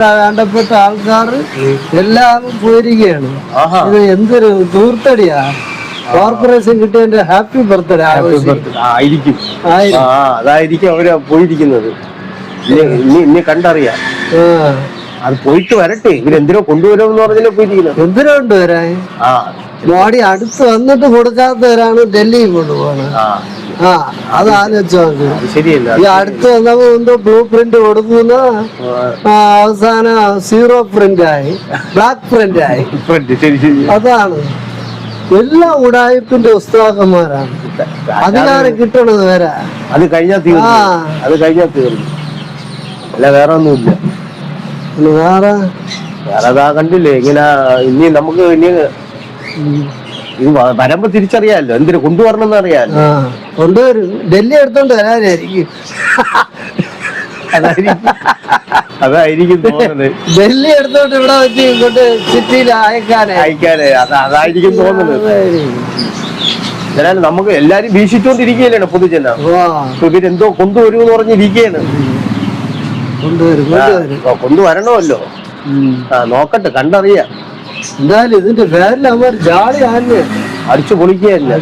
വേണ്ടപ്പെട്ട ആൾക്കാർ എല്ലാവരും പോയിരിക്കുകയാണ്. ഇത് എന്തൊരു ദൂർത്തടിയാ. കോർപ്പറേഷൻ കിട്ടിയതിന്റെ ഹാപ്പി ബർത്ത്ഡേ ആയിരിക്കും. അതായിരിക്കും അവര് പോയിരിക്കുന്നത്. ഇനി കണ്ടറിയാം. അത് പോയിട്ട് വരട്ടെ. ഇവരെന്തിനോ കൊണ്ടുവരുമെന്ന് പറഞ്ഞാലേ പോയിരിക്കുന്നത്. എന്തിനോ കൊണ്ടുവരാൻ മോഡി അടുത്ത് വന്നിട്ട് കൊടുക്കാത്തവരാണ് ഡൽഹിയിൽ കൊണ്ടുപോകണത്. അത് ആലോചിച്ചു ശരിയല്ല. ഈ അടുത്ത് വന്നപ്പോ എന്തോ ബ്ലൂ പ്രിന്റ് കൊടുക്കുന്ന അവസാനം സീറോ പ്രിന്റ് ആയി, ബ്ലാക്ക് പ്രിന്റ് ആയി. അതാണ് എല്ലാ ഉടായ്പിന്റെ ഉസ്താദന്മാരാണ്. അധികാരം കിട്ടണത് വരെ അത് കഴിഞ്ഞാൽ തീർന്നു. അല്ല വേറെ ഒന്നുമില്ല. വേറെ അതാ കണ്ടില്ലേ ഇങ്ങനെ. ഇനി നമുക്ക് ഇത് വരുമ്പോ തിരിച്ചറിയാലോ എന്തിനു കൊണ്ടുവരണമെന്ന് അറിയാലോ. കൊണ്ടുവരും. ഡൽഹി എടുത്തോണ്ട് വരാനായിരിക്കും. അതായിരിക്കും തോന്നുന്നത്. ഡൽഹി എടുത്തോണ്ട് ഇവിടെ വെച്ച് ഇങ്ങോട്ട് സിറ്റിയിൽ അയക്കാനേ അതായിരിക്കും തോന്നുന്നത്. എന്നാലും നമുക്ക് എല്ലാരും വീക്ഷിച്ചോണ്ടിരിക്കുകയല്ലേ പൊതുജനം. ഇവരെന്തോ കൊണ്ടുവരുമെന്ന് പറഞ്ഞിരിക്കുകയാണ്. കൊണ്ടുവരണമല്ലോ. നോക്കട്ടെ, കണ്ടറിയാം. എന്തായാലും ഇതിന്റെ പേരിൽ അവർ ജാളി ആഞ്ഞ് അടിച്ചു പൊളിക്കുകയല്ലേ.